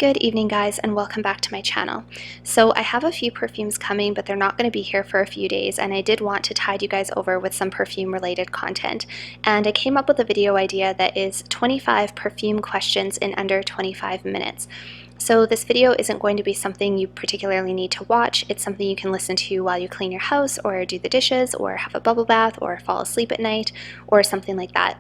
Good evening guys, and welcome back to my channel. So I have a few perfumes coming, but they're not going to be here for a few days, and I did want to tide you guys over with some perfume related content. And I came up with a video idea that is 25 perfume questions in under 25 minutes. So this video isn't going to be something you particularly need to watch. It's something you can listen to while you clean your house or do the dishes or have a bubble bath or fall asleep at night or something like that.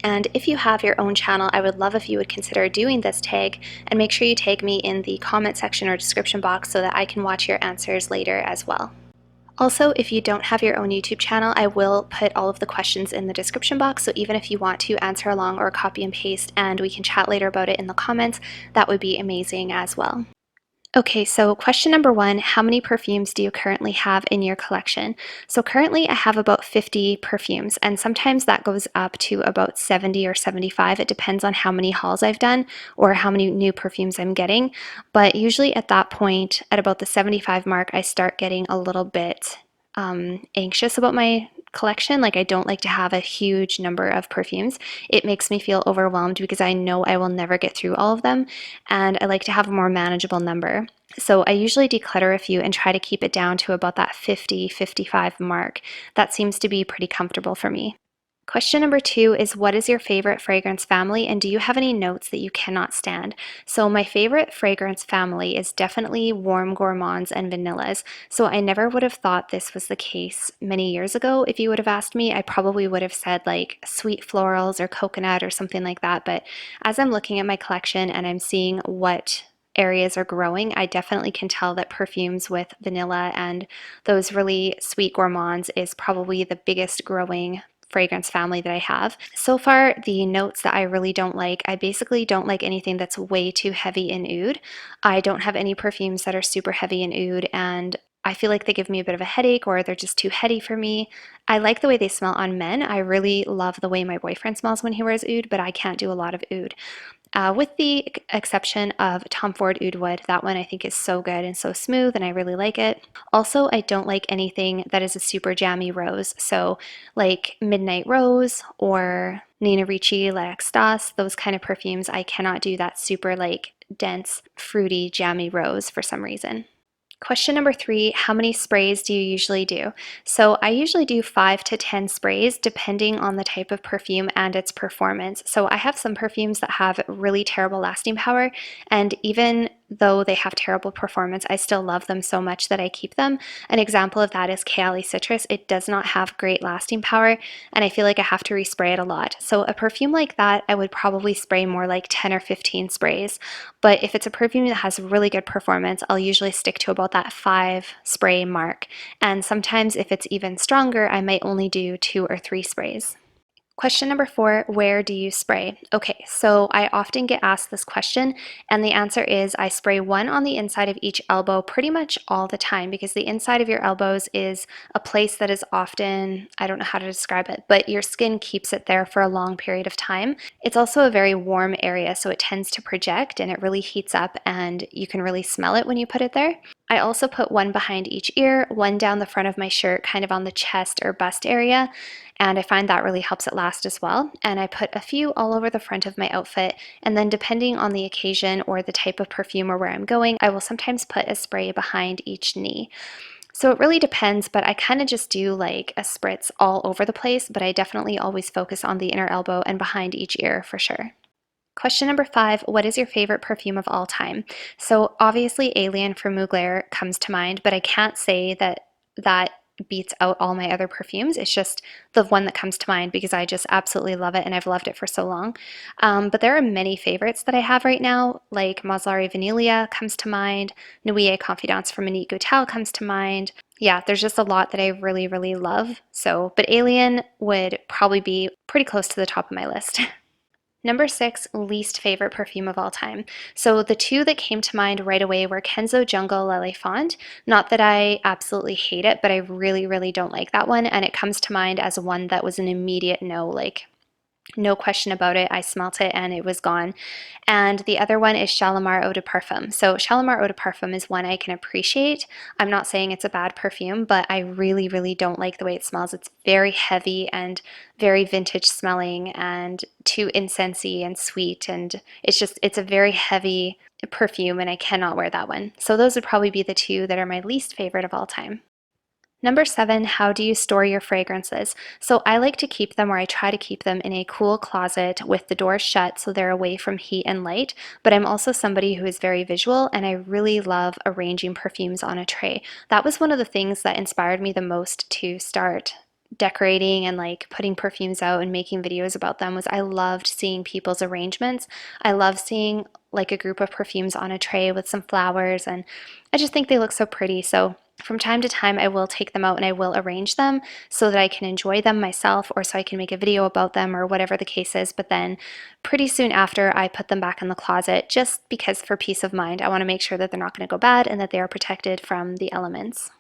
And if you have your own channel, I would love if you would consider doing this tag, and make sure you tag me in the comment section or description box so that I can watch your answers later as well. Also, if you don't have your own YouTube channel, I will put all of the questions in the description box, so even if you want to answer along or copy and paste and we can chat later about it in the comments, that would be amazing as well. Okay, so question number one, how many perfumes do you currently have in your collection? So currently I have about 50 perfumes, and sometimes that goes up to about 70 or 75. It depends on how many hauls I've done or how many new perfumes I'm getting. But usually at that point, at about the 75 mark, I start getting a little bit anxious about my collection. Like, I don't like to have a huge number of perfumes. It makes me feel overwhelmed because I know I will never get through all of them, and I like to have a more manageable number. So I usually declutter a few and try to keep it down to about that 50-55 mark. That seems to be pretty comfortable for me. Question number two is, what is your favorite fragrance family, and do you have any notes that you cannot stand? So my favorite fragrance family is definitely warm gourmands and vanillas. So I never would have thought this was the case many years ago. If you would have asked me, I probably would have said like sweet florals or coconut or something like that. But as I'm looking at my collection and I'm seeing what areas are growing, I definitely can tell that perfumes with vanilla and those really sweet gourmands is probably the biggest growing fragrance family that I have. So far, the notes that I really don't like, I basically don't like anything that's way too heavy in oud. I don't have any perfumes that are super heavy in oud, and I feel like they give me a bit of a headache or they're just too heady for me. I like the way they smell on men. I really love the way my boyfriend smells when he wears oud, but I can't do a lot of oud. With the exception of Tom Ford Oud Wood, that one I think is so good and so smooth, and I really like it. Also, I don't like anything that is a super jammy rose, so like Midnight Rose or Nina Ricci, L'Extase, those kind of perfumes, I cannot do that super like dense, fruity, jammy rose for some reason. Question number three, how many sprays do you usually do? So I usually do 5 to 10 sprays depending on the type of perfume and its performance. So I have some perfumes that have really terrible lasting power, and even though they have terrible performance, I still love them so much that I keep them. An example of that is Kayali Citrus. It does not have great lasting power, and I feel like I have to respray it a lot. So a perfume like that, I would probably spray more like 10 or 15 sprays. But if it's a perfume that has really good performance, I'll usually stick to about that 5 spray mark. And sometimes if it's even stronger, I might only do 2 or 3 sprays. Question number four, where do you spray? Okay, so I often get asked this question, and the answer is I spray one on the inside of each elbow pretty much all the time, because the inside of your elbows is a place that is often, I don't know how to describe it, but your skin keeps it there for a long period of time. It's also a very warm area, so it tends to project and it really heats up, and you can really smell it when you put it there. I also put one behind each ear, one down the front of my shirt, kind of on the chest or bust area, and I find that really helps it last as well. And I put a few all over the front of my outfit, and then depending on the occasion or the type of perfume or where I'm going, I will sometimes put a spray behind each knee. So it really depends, but I kind of just do like a spritz all over the place, but I definitely always focus on the inner elbow and behind each ear for sure. Question number five, what is your favorite perfume of all time? So obviously Alien from Mugler comes to mind, but I can't say that that beats out all my other perfumes. It's just the one that comes to mind because I just absolutely love it and I've loved it for so long. But there are many favorites that I have right now, like Maslari Vanilla comes to mind, Nuit Confidence from Monique Goutal comes to mind. Yeah, there's just a lot that I really, really love. So, but Alien would probably be pretty close to the top of my list. Number six, least favorite perfume of all time. So the two that came to mind right away were Kenzo Jungle L'Elefant. Not that I absolutely hate it, but I really, really don't like that one. And it comes to mind as one that was an immediate no, like No question about it. I smelt it and it was gone. And the other one is Shalimar Eau de Parfum. So Shalimar Eau de Parfum is one I can appreciate. I'm not saying it's a bad perfume, but I really, really don't like the way it smells. It's very heavy and very vintage smelling and too incensey and sweet. And it's a very heavy perfume and I cannot wear that one. So those would probably be the two that are my least favorite of all time. Number 7, how do you store your fragrances? So I like to keep them, or I try to keep them in a cool closet with the doors shut so they're away from heat and light. But I'm also somebody who is very visual and I really love arranging perfumes on a tray. That was one of the things that inspired me the most to start decorating and like putting perfumes out and making videos about them. Was I loved seeing people's arrangements. I love seeing like a group of perfumes on a tray with some flowers, and I just think they look so pretty. So from time to time, I will take them out and I will arrange them so that I can enjoy them myself, or so I can make a video about them, or whatever the case is. But then pretty soon after, I put them back in the closet just because, for peace of mind, I want to make sure that they're not going to go bad and that they are protected from the elements.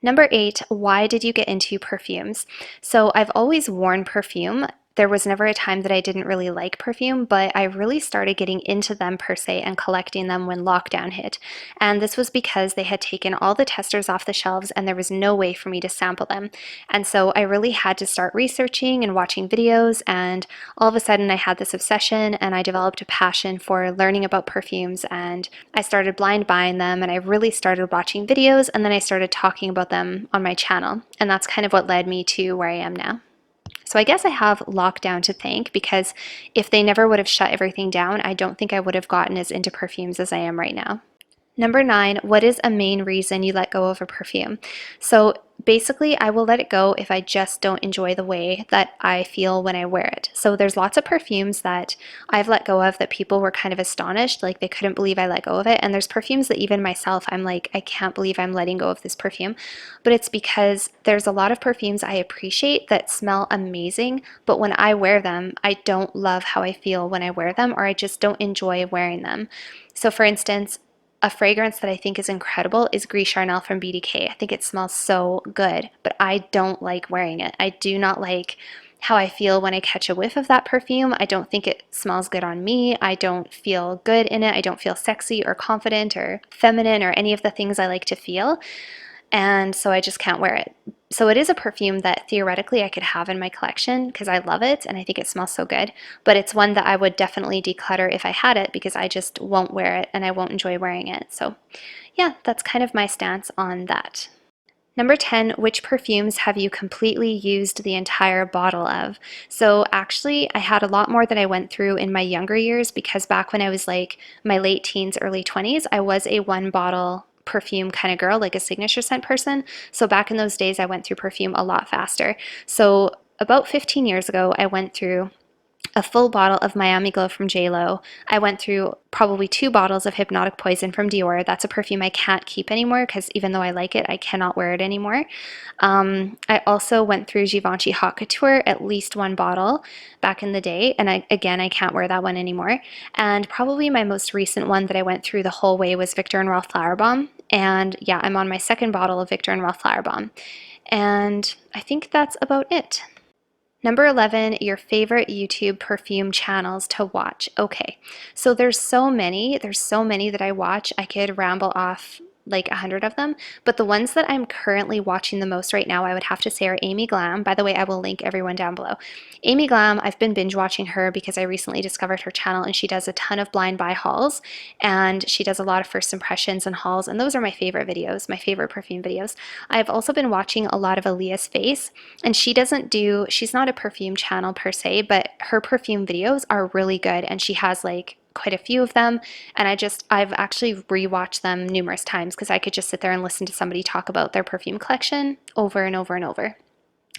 Number 8, why did you get into perfumes? So I've always worn perfume. There was never a time that I didn't really like perfume, but I really started getting into them per se and collecting them when lockdown hit. And this was because they had taken all the testers off the shelves and there was no way for me to sample them. And so I really had to start researching and watching videos, and all of a sudden I had this obsession and I developed a passion for learning about perfumes, and I started blind buying them and I really started watching videos, and then I started talking about them on my channel. And that's kind of what led me to where I am now. So I guess I have lockdown to thank, because if they never would have shut everything down, I don't think I would have gotten as into perfumes as I am right now. Number 9, what is a main reason you let go of a perfume? So basically, I will let it go if I just don't enjoy the way that I feel when I wear it. So there's lots of perfumes that I've let go of that people were kind of astonished, like they couldn't believe I let go of it. And there's perfumes that even myself, I'm like, I can't believe I'm letting go of this perfume. But it's because there's a lot of perfumes I appreciate that smell amazing, but when I wear them, I don't love how I feel when I wear them, or I just don't enjoy wearing them. So for instance, a fragrance that I think is incredible is Gris Charnel from BDK. I think it smells so good, but I don't like wearing it. I do not like how I feel when I catch a whiff of that perfume. I don't think it smells good on me. I don't feel good in it. I don't feel sexy or confident or feminine or any of the things I like to feel. And so I just can't wear it. So it is a perfume that theoretically I could have in my collection because I love it and I think it smells so good, but it's one that I would definitely declutter if I had it because I just won't wear it and I won't enjoy wearing it. So yeah, that's kind of my stance on that. Number 10, which perfumes have you completely used the entire bottle of? So actually, I had a lot more than I went through in my younger years, because back when I was like my late teens, early 20s, I was a one bottle perfume kind of girl, like a signature scent person. So back in those days, I went through perfume a lot faster. So about 15 years ago, I went through a full bottle of Miami Glow from JLo. I went through probably 2 bottles of Hypnotic Poison from Dior. That's a perfume I can't keep anymore because even though I like it, I cannot wear it anymore. I also went through Givenchy Haute Couture, at least 1 bottle back in the day, and I can't wear that one anymore. And probably my most recent one that I went through the whole way was Viktor and Rolf Flower Bomb. And yeah, I'm on my 2nd bottle of Viktor and Rolf Flower Bomb. And I think that's about it. Number 11, your favorite YouTube perfume channels to watch. Okay, so there's so many that I watch. I could ramble off like 100 of them, but the ones that I'm currently watching the most right now, I would have to say, are Amy Glam. By the way, I will link everyone down below. Amy Glam, I've been binge watching her because I recently discovered her channel and she does a ton of blind buy hauls and she does a lot of first impressions and hauls, and those are my favorite videos, my favorite perfume videos. I've also been watching a lot of Aaliyah's Face, and she's not a perfume channel per se, but her perfume videos are really good and she has like quite a few of them, and I've actually rewatched them numerous times because I could just sit there and listen to somebody talk about their perfume collection over and over and over.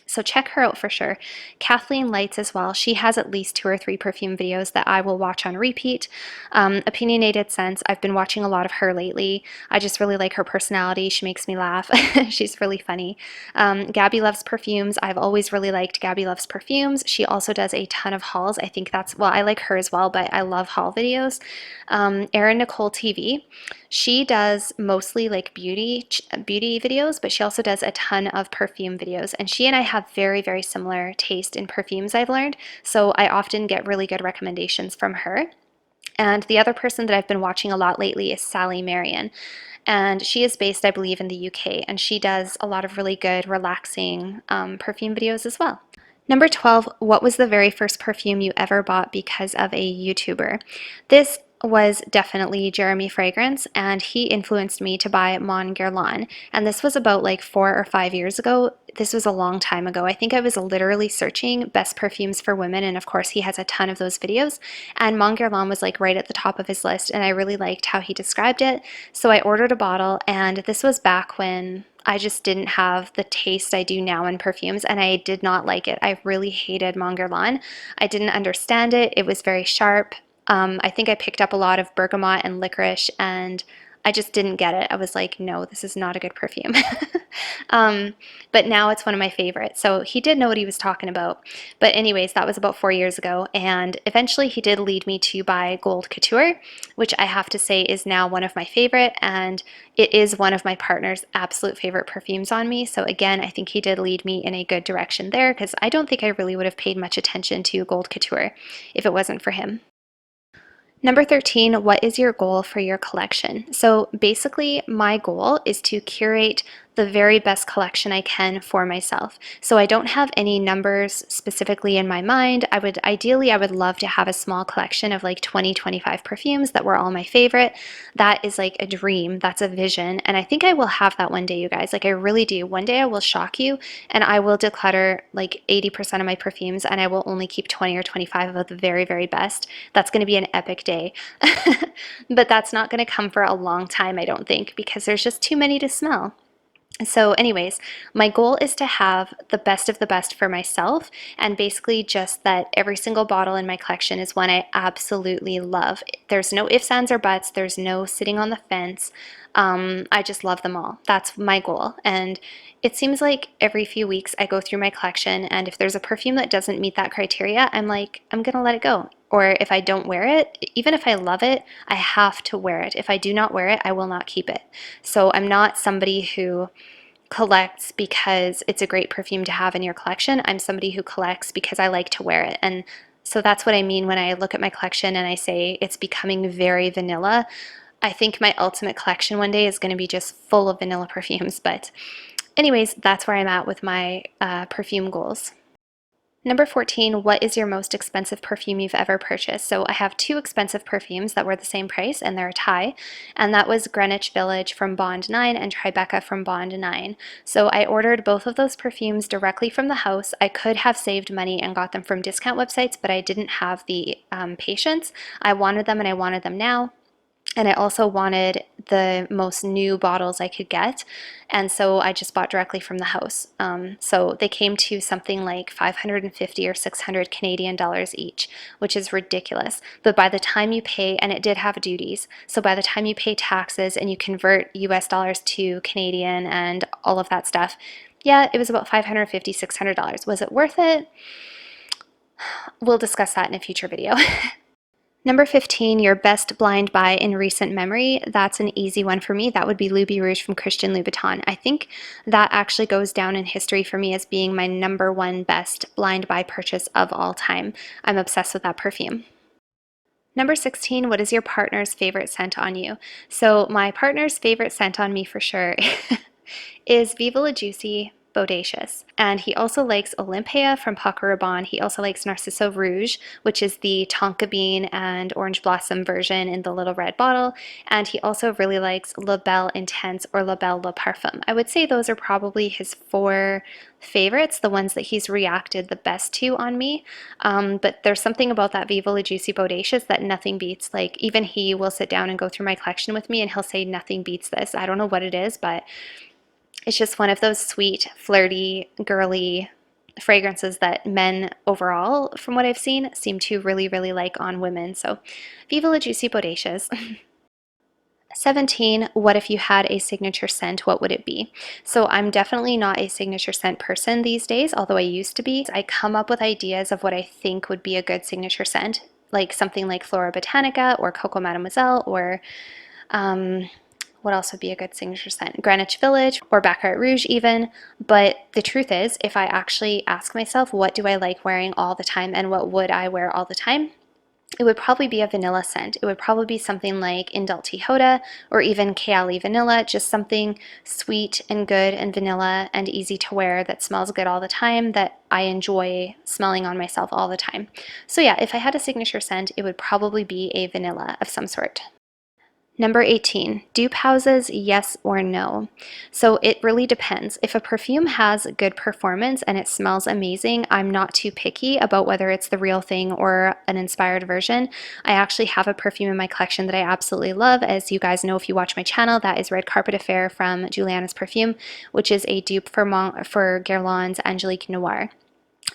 So check her out for sure. Kathleen Lights as well. She has at least 2 or 3 perfume videos that I will watch on repeat. Opinionated Scents. I've been watching a lot of her lately. I just really like her personality. She makes me laugh. She's really funny. Gabby Loves Perfumes. I've always really liked Gabby Loves Perfumes. She also does a ton of hauls. I like her as well, but I love haul videos. Erin Nicole TV. She does mostly like beauty videos, but she also does a ton of perfume videos. And she and I have very, very similar taste in perfumes, I've learned. So I often get really good recommendations from her. And the other person that I've been watching a lot lately is Sally Marion. And she is based, I believe, in the UK. And she does a lot of really good, relaxing perfume videos as well. Number 12, what was the very first perfume you ever bought because of a YouTuber? This was definitely Jeremy Fragrance, and he influenced me to buy Mon Guerlain. And this was about like 4 or 5 years ago. This was a long time ago. I think I was literally searching best perfumes for women, and of course he has a ton of those videos. And Mon Guerlain was like right at the top of his list, and I really liked how he described it. So I ordered a bottle, and this was back when I just didn't have the taste I do now in perfumes, and I did not like it. I really hated Mon Guerlain. I didn't understand it. It was very sharp. I think I picked up a lot of bergamot and licorice, and I just didn't get it. I was like, no, this is not a good perfume. But now it's one of my favorites. So he did know what he was talking about. But anyways, that was about 4 years ago. And eventually he did lead me to buy Gold Couture, which I have to say is now one of my favorite. And it is one of my partner's absolute favorite perfumes on me. So again, I think he did lead me in a good direction there, because I don't think I really would have paid much attention to Gold Couture if it wasn't for him. Number 13, what is your goal for your collection? So basically, my goal is to curate the very best collection I can for myself. So I don't have any numbers specifically in my mind. Ideally, I would love to have a small collection of like 20, 25 perfumes that were all my favorite. That is like a dream. That's a vision. And I think I will have that one day, you guys. Like I really do. One day I will shock you and I will declutter like 80% of my perfumes and I will only keep 20 or 25 of the very, very best. That's going to be an epic day. But that's not going to come for a long time, I don't think, because there's just too many to smell. So anyways, my goal is to have the best of the best for myself, and basically just that every single bottle in my collection is one I absolutely love. There's no ifs, ands, or buts. There's no sitting on the fence. I just love them all. That's my goal. And it seems like every few weeks I go through my collection, and if there's a perfume that doesn't meet that criteria, I'm like, I'm gonna let it go. Or if I don't wear it, even if I love it, I have to wear it. If I do not wear it, I will not keep it. So I'm not somebody who collects because it's a great perfume to have in your collection. I'm somebody who collects because I like to wear it. And so that's what I mean when I look at my collection and I say it's becoming very vanilla. I think my ultimate collection one day is going to be just full of vanilla perfumes. But anyways, that's where I'm at with my perfume goals. Number 14, what is your most expensive perfume you've ever purchased? So I have two expensive perfumes that were the same price, and they're a tie, and that was Greenwich Village from Bond 9 and Tribeca from Bond 9. So I ordered both of those perfumes directly from the house. I could have saved money and got them from discount websites, but I didn't have the patience. I wanted them and I wanted them now. And I also wanted the most new bottles I could get. And so I just bought directly from the house. So they came to something like 550 or 600 Canadian dollars each, which is ridiculous. But by the time you pay, and it did have duties, so by the time you pay taxes and you convert US dollars to Canadian and all of that stuff, yeah, it was about $550, $600. Was it worth it? We'll discuss that in a future video. Number 15, your best blind buy in recent memory. That's an easy one for me. That would be Louis Rouge from Christian Louboutin. I think that actually goes down in history for me as being my number one best blind buy purchase of all time. I'm obsessed with that perfume. Number 16, what is your partner's favorite scent on you? So my partner's favorite scent on me for sure is Viva La Juicy Bodacious. And he also likes Olympia from Paco Rabanne. He also likes Narciso Rouge, which is the tonka bean and orange blossom version in the little red bottle. And he also really likes La Belle Intense or La Belle Le Parfum. I would say those are probably his four favorites, the ones that he's reacted the best to on me. But there's something about that Viva La Juicy Bodacious that nothing beats. Like even he will sit down and go through my collection with me and he'll say nothing beats this. I don't know what it is, but it's just one of those sweet, flirty, girly fragrances that men overall, from what I've seen, seem to really, really like on women. So Viva La Juicy Bodacious. 17, what if you had a signature scent, what would it be? So I'm definitely not a signature scent person these days, although I used to be. I come up with ideas of what I think would be a good signature scent, like something like Flora Botanica or Coco Mademoiselle or What else would be a good signature scent? Greenwich Village or Baccarat Rouge even. But the truth is, if I actually ask myself, what do I like wearing all the time and what would I wear all the time? It would probably be a vanilla scent. It would probably be something like Indulti Hoda or even Kayali Vanilla, just something sweet and good and vanilla and easy to wear that smells good all the time, that I enjoy smelling on myself all the time. So yeah, if I had a signature scent, it would probably be a vanilla of some sort. Number 18, dupe houses, yes or no? So it really depends. If a perfume has good performance and it smells amazing, I'm not too picky about whether it's the real thing or an inspired version. I actually have a perfume in my collection that I absolutely love. As you guys know, if you watch my channel, that is Red Carpet Affair from Juliana's Perfume, which is a dupe for Guerlain's Angelique Noir.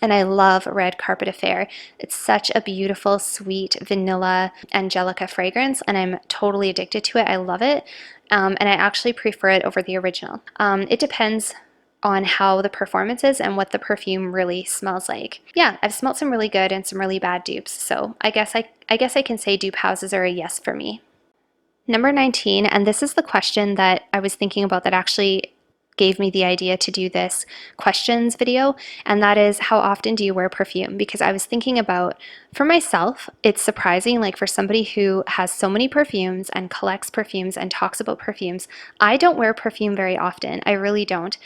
And I love Red Carpet Affair. It's such a beautiful, sweet, vanilla, angelica fragrance, and I'm totally addicted to it. I love it, and I actually prefer it over the original. It depends on how the performance is and what the perfume really smells like. Yeah, I've smelled some really good and some really bad dupes, so I guess I can say dupe houses are a yes for me. Number 19, and this is the question that I was thinking about that actually gave me the idea to do this questions video, and that is, how often do you wear perfume? Because I was thinking about, for myself, it's surprising, like for somebody who has so many perfumes and collects perfumes and talks about perfumes, I don't wear perfume very often. I really don't.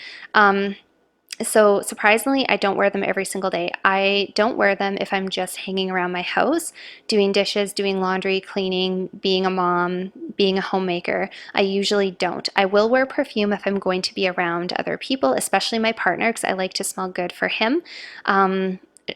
So surprisingly, I don't wear them every single day. I don't wear them if I'm just hanging around my house, doing dishes, doing laundry, cleaning, being a mom, being a homemaker. I usually don't. I will wear perfume if I'm going to be around other people, especially my partner, because I like to smell good for him.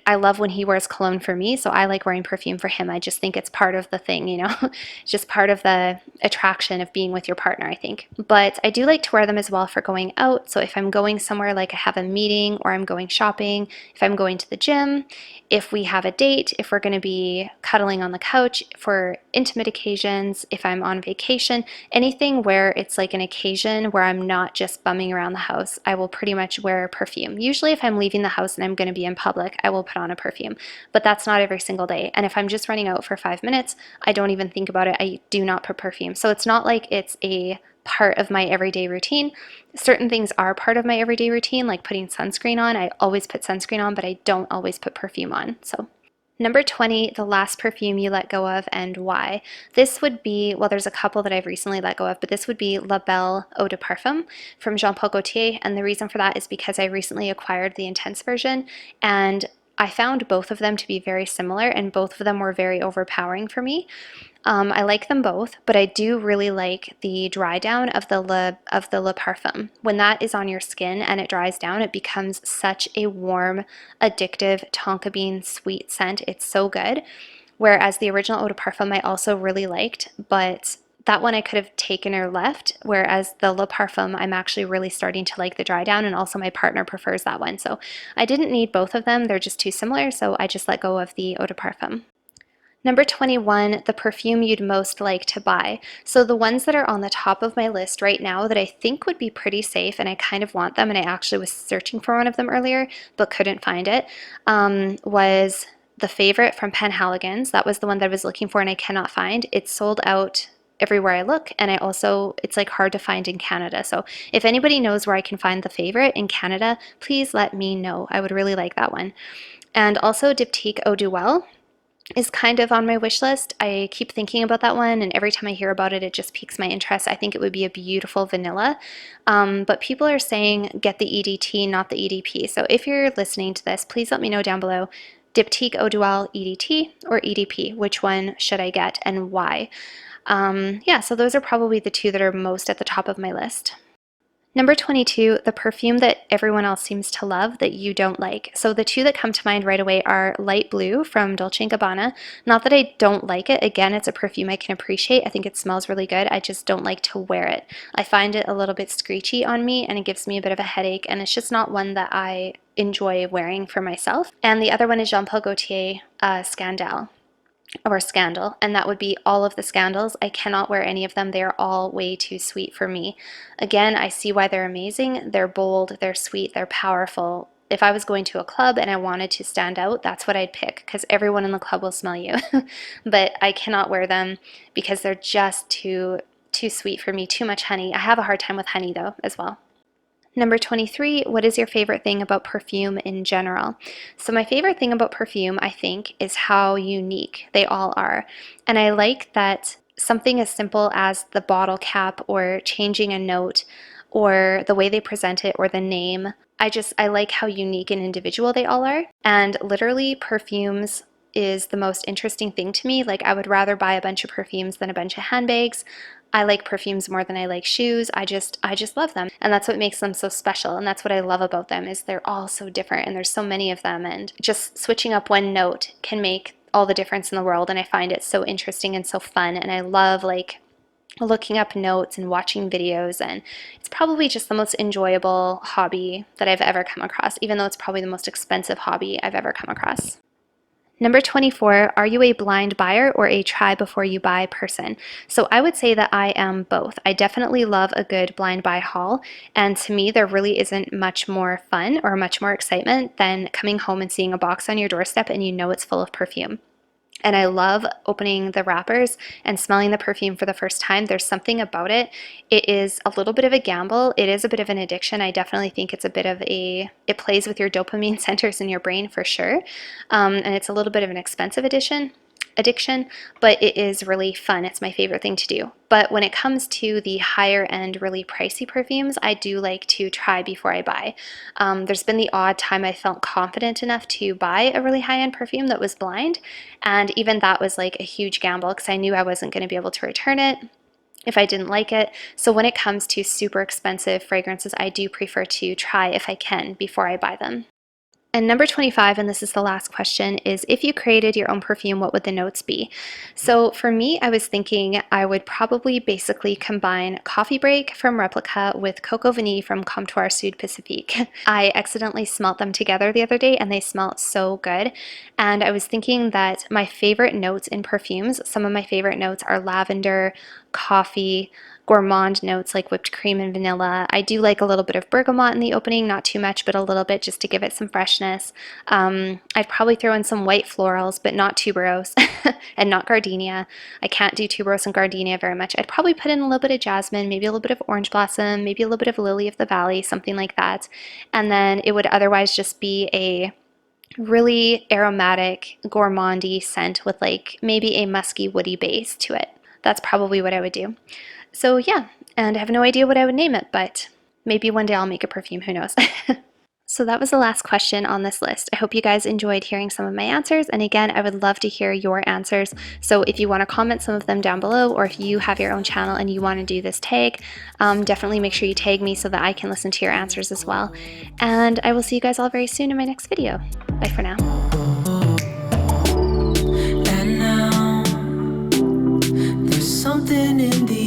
I love when he wears cologne for me, so I like wearing perfume for him. I just think it's part of the thing, you know, it's just part of the attraction of being with your partner, I think. But I do like to wear them as well for going out. So if I'm going somewhere, like I have a meeting or I'm going shopping, if I'm going to the gym, if we have a date, if we're going to be cuddling on the couch for intimate occasions, if I'm on vacation, anything where it's like an occasion where I'm not just bumming around the house, I will pretty much wear perfume. Usually if I'm leaving the house and I'm going to be in public, I will put on a perfume, but that's not every single day. And if I'm just running out for 5 minutes, I don't even think about it. I do not put perfume. So it's not like it's a part of my everyday routine. Certain things are part of my everyday routine, like putting sunscreen on. I always put sunscreen on, but I don't always put perfume on. So number 20, the last perfume you let go of and why. This would be, well, there's a couple that I've recently let go of, but this would be La Belle Eau de Parfum from Jean Paul Gaultier. And the reason for that is because I recently acquired the Intense version, and I found both of them to be very similar, and both of them were very overpowering for me. I like them both, but I do really like the dry down of the Le Parfum. When that is on your skin and it dries down, it becomes such a warm, addictive tonka bean sweet scent. It's so good. Whereas the original Eau de Parfum I also really liked, but that one I could have taken or left, whereas the Le Parfum, I'm actually really starting to like the dry down, and also my partner prefers that one. So I didn't need both of them. They're just too similar, so I just let go of the Eau de Parfum. Number 21, the perfume you'd most like to buy. So the ones that are on the top of my list right now that I think would be pretty safe, and I kind of want them, and I actually was searching for one of them earlier but couldn't find it, was the Favorite from Penhaligon's. That was the one that I was looking for and I cannot find. It's sold out everywhere I look, and it's like hard to find in Canada. So if anybody knows where I can find the Favorite in Canada, please let me know. I would really like that one. And also Diptyque Eau Duelle is kind of on my wish list. I keep thinking about that one, and every time I hear about it, it just piques my interest. I think it would be a beautiful vanilla, but people are saying get the EDT, not the EDP. So if you're listening to this, please let me know down below, Diptyque Eau Duelle EDT or EDP, which one should I get and why? Yeah, so those are probably the two that are most at the top of my list. Number 22, the perfume that everyone else seems to love that you don't like. So the two that come to mind right away are Light Blue from Dolce & Gabbana. Not that I don't like it. Again, it's a perfume I can appreciate. I think it smells really good. I just don't like to wear it. I find it a little bit screechy on me, and it gives me a bit of a headache, and it's just not one that I enjoy wearing for myself. And the other one is Jean Paul Gaultier Scandale. Or Scandal, and that would be all of the Scandals. I cannot wear any of them. They are all way too sweet for me. Again, I see why they're amazing. They're bold, they're sweet, they're powerful. If I was going to a club and I wanted to stand out, that's what I'd pick, because everyone in the club will smell you. But I cannot wear them because they're just too too sweet for me, too much honey. I have a hard time with honey though as well. Number 23, what is your favorite thing about perfume in general? So my favorite thing about perfume, I think, is how unique they all are. And I like that something as simple as the bottle cap or changing a note or the way they present it or the name, I like how unique and individual they all are. And literally perfumes is the most interesting thing to me. Like I would rather buy a bunch of perfumes than a bunch of handbags. I like perfumes more than I like shoes. I just love them. And that's what makes them so special. And that's what I love about them is they're all so different and there's so many of them. And just switching up one note can make all the difference in the world. And I find it so interesting and so fun. And I love like looking up notes and watching videos. And it's probably just the most enjoyable hobby that I've ever come across, even though it's probably the most expensive hobby I've ever come across. Number 24, are you a blind buyer or a try before you buy person? So I would say that I am both. I definitely love a good blind buy haul. And to me, there really isn't much more fun or much more excitement than coming home and seeing a box on your doorstep and you know it's full of perfume. And I love opening the wrappers and smelling the perfume for the first time. There's something about it. It is a little bit of a gamble. It is a bit of an addiction. I definitely think it's a bit of it plays with your dopamine centers in your brain for sure. And it's a little bit of an expensive addiction, but it is really fun. It's my favorite thing to do. But when it comes to the higher end, really pricey perfumes, I do like to try before I buy. There's been the odd time I felt confident enough to buy a really high end perfume that was blind. And even that was like a huge gamble because I knew I wasn't going to be able to return it if I didn't like it. So when it comes to super expensive fragrances, I do prefer to try if I can before I buy them. And number 25, and this is the last question, is if you created your own perfume, what would the notes be? So for me, I was thinking I would probably basically combine Coffee Break from Replica with Coco Vanille from Comptoir Sud Pacifique. I accidentally smelt them together the other day and they smelled so good. And I was thinking that my favorite notes in perfumes, some of my favorite notes are lavender, coffee, gourmand notes like whipped cream and vanilla. I do like a little bit of bergamot in the opening, not too much, but a little bit just to give it some freshness. I'd probably throw in some white florals, but not tuberose and not gardenia. I can't do tuberose and gardenia very much. I'd probably put in a little bit of jasmine, maybe a little bit of orange blossom, maybe a little bit of lily of the valley, something like that. And then it would otherwise just be a really aromatic, gourmandy scent with like maybe a musky, woody base to it. That's probably what I would do. So yeah, and I have no idea what I would name it, but maybe one day I'll make a perfume, who knows. So that was the last question on this list. I hope you guys enjoyed hearing some of my answers. And again, I would love to hear your answers. So if you want to comment some of them down below, or if you have your own channel and you want to do this tag, definitely make sure you tag me so that I can listen to your answers as well. And I will see you guys all very soon in my next video. Bye for now. And now, there's something in the